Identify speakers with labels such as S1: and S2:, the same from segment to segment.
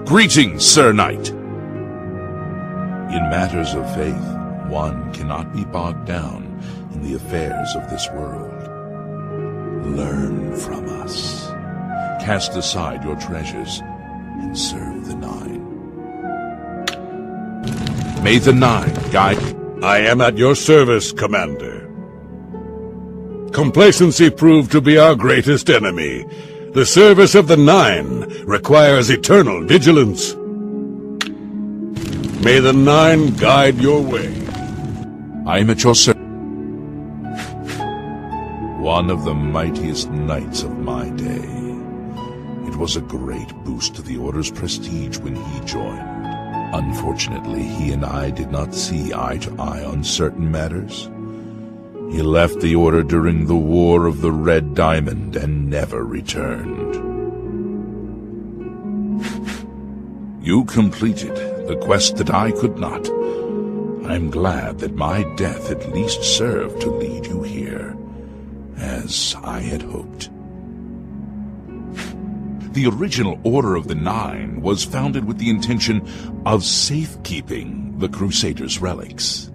S1: Greetings, Sir Knight. In matters of faith, one cannot be bogged down in the affairs of this world. Learn from us. Cast aside your treasures and serve the Nine. May the Nine guide...
S2: I am at your service, Commander. Complacency proved to be our greatest enemy. The service of the Nine requires eternal vigilance. May the Nine guide your way.
S1: I am at your service. One of the mightiest knights of my day. It was a great boost to the Order's prestige when he joined. Unfortunately, he and I did not see eye to eye on certain matters. He left the Order during the War of the Red Diamond and never returned. You completed the quest that I could not. I'm glad that my death at least served to lead you here, as I had hoped. The original Order of the Nine was founded with the intention of safekeeping the Crusaders' relics.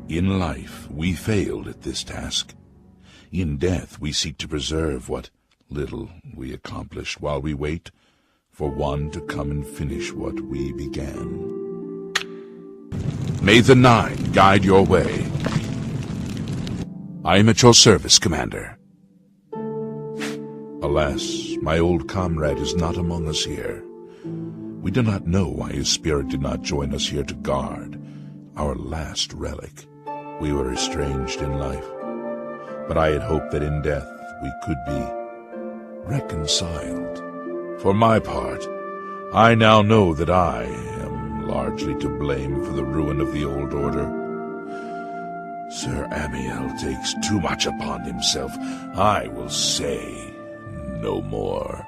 S1: In life, we failed at this task. In death, we seek to preserve what little we accomplished while we wait for one to come and finish what we began. May the Nine guide your way. I am at your service, Commander. Alas, my old comrade is not among us here. We do not know why his spirit did not join us here to guard our last relic. We were estranged in life, but I had hoped that in death we could be reconciled. For my part, I now know that I am largely to blame for the ruin of the old order. Sir Amiel takes too much upon himself. I will say no more.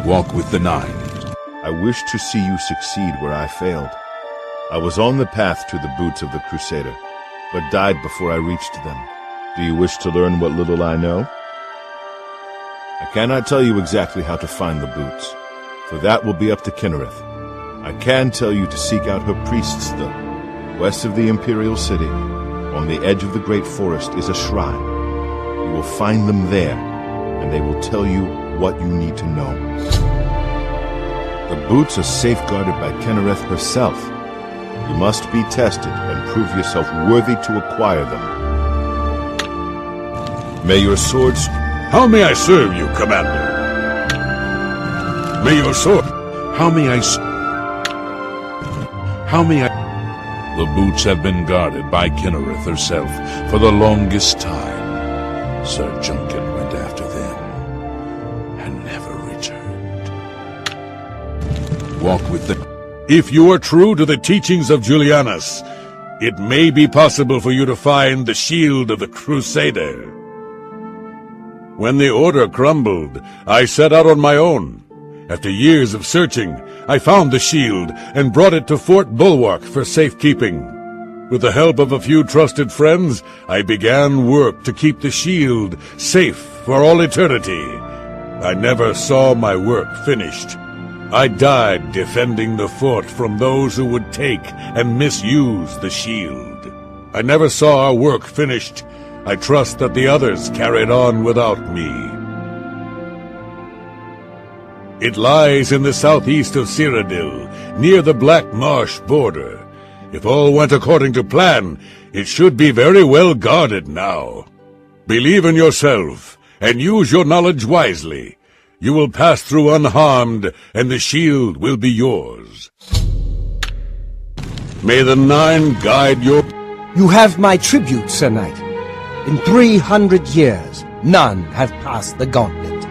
S1: Walk with the Nine.
S3: I wish to see you succeed where I failed. I was on the path to the boots of the Crusader, but died before I reached them. Do you wish to learn what little I know? I cannot tell you exactly how to find the boots, for that will be up to Kynareth. I can tell you to seek out her priests, though. West of the Imperial City, on the edge of the Great Forest, is a shrine. You will find them there, and they will tell you what you need to know. The boots are safeguarded by Kynareth herself. You must be tested and prove yourself worthy to acquire them. May your swords...
S2: How may I serve you, Commander? May your sword...
S1: How may I... The boots have been guarded by Kynareth herself for the longest time. Sir Junkan went after them and never returned. Walk with the...
S2: If you are true to the teachings of Julianus, it may be possible for you to find the shield of the Crusader. When the Order crumbled, I set out on my own. After years of searching, I found the shield and brought it to Fort Bulwark for safekeeping. With the help of a few trusted friends, I began work to keep the shield safe for all eternity. I never saw my work finished. I died defending the fort from those who would take and misuse the shield. I never saw our work finished. I trust that the others carried on without me. It lies in the southeast of Cyrodiil, near the Black Marsh border. If all went according to plan, it should be very well guarded now. Believe in yourself, and use your knowledge wisely. You will pass through unharmed, and the shield will be yours. May the Nine guide your...
S4: You have my tribute, Sir Knight. In 300 years, none have passed the gauntlet.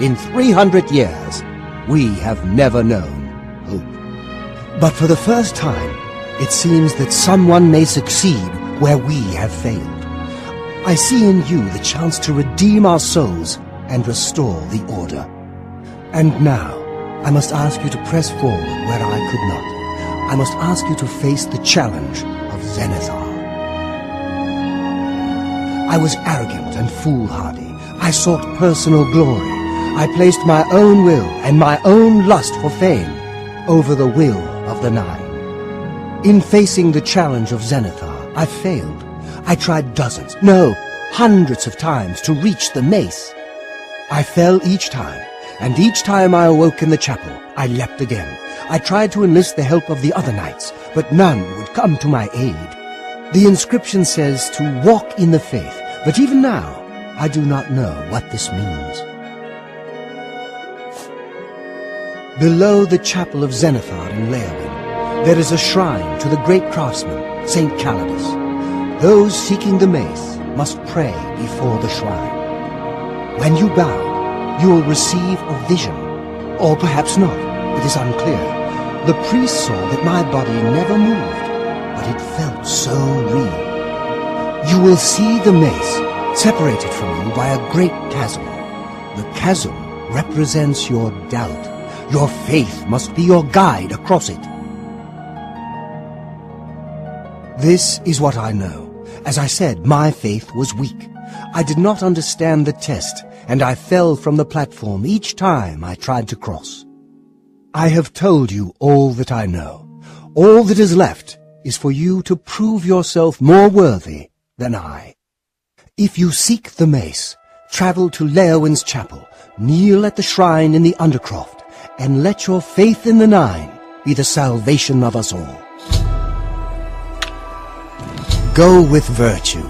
S4: In 300 years, we have never known hope. But for the first time, it seems that someone may succeed where we have failed. I see in you the chance to redeem our souls and restore the Order. And now, I must ask you to press forward where I could not. I must ask you to face the challenge of Zenithar. I was arrogant and foolhardy. I sought personal glory. I placed my own will and my own lust for fame over the will of the Nine. In facing the challenge of Zenithar, I failed. I tried dozens, no, hundreds of times to reach the mace. I fell each time, and each time I awoke in the chapel, I leapt again. I tried to enlist the help of the other knights, but none would come to my aid. The inscription says to walk in the faith, but even now, I do not know what this means. Below the chapel of Zenithar in Leyawiin, there is a shrine to the great craftsman, Saint Calidus. Those seeking the mace must pray before the shrine. When you bow, you will receive a vision, or perhaps not, it is unclear. The priest saw that my body never moved, but it felt so real. You will see the mace separated from you by a great chasm. The chasm represents your doubt. Your faith must be your guide across it. This is what I know. As I said, my faith was weak. I did not understand the test, and I fell from the platform each time I tried to cross. I have told you all that I know. All that is left is for you to prove yourself more worthy than I. If you seek the mace, travel to Leyawiin's chapel, kneel at the shrine in the Undercroft, and let your faith in the Nine be the salvation of us all. Go with virtue.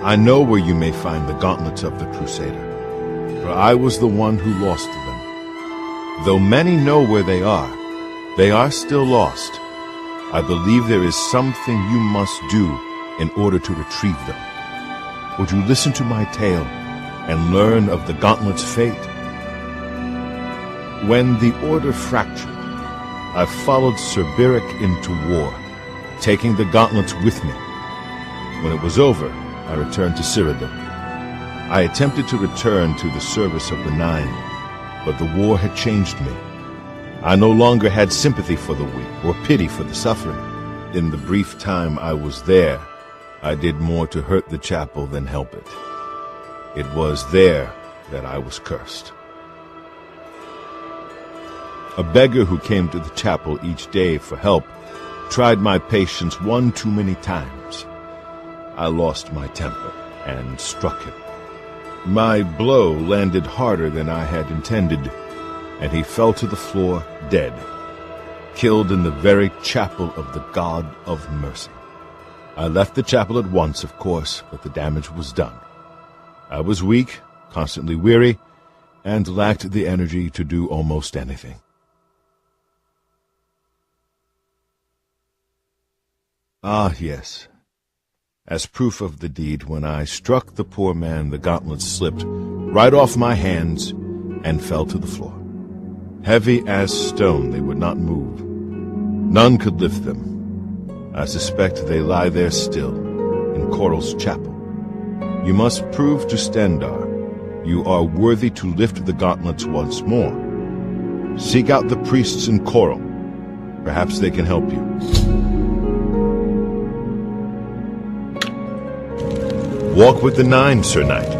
S3: I know where you may find the gauntlets of the Crusader, for I was the one who lost them. Though many know where they are still lost. I believe there is something you must do in order to retrieve them. Would you listen to my tale and learn of the gauntlet's fate? When the Order fractured, I followed Sir Beric into war, taking the gauntlets with me. When it was over, I returned to Cyrodiil. I attempted to return to the service of the Nine, but the war had changed me. I no longer had sympathy for the weak or pity for the suffering. In the brief time I was there, I did more to hurt the chapel than help it. It was there that I was cursed. A beggar who came to the chapel each day for help tried my patience one too many times. I lost my temper and struck him. My blow landed harder than I had intended, and he fell to the floor dead, killed in the very chapel of the God of Mercy. I left the chapel at once, of course, but the damage was done. I was weak, constantly weary, and lacked the energy to do almost anything. Ah, yes. As proof of the deed, when I struck the poor man, the gauntlet slipped right off my hands and fell to the floor. Heavy as stone, they would not move. None could lift them. I suspect they lie there still, in Coral's chapel. You must prove to Stendarr you are worthy to lift the gauntlets once more. Seek out the priests in Coral. Perhaps they can help you. Walk with the Nine, Sir Knight.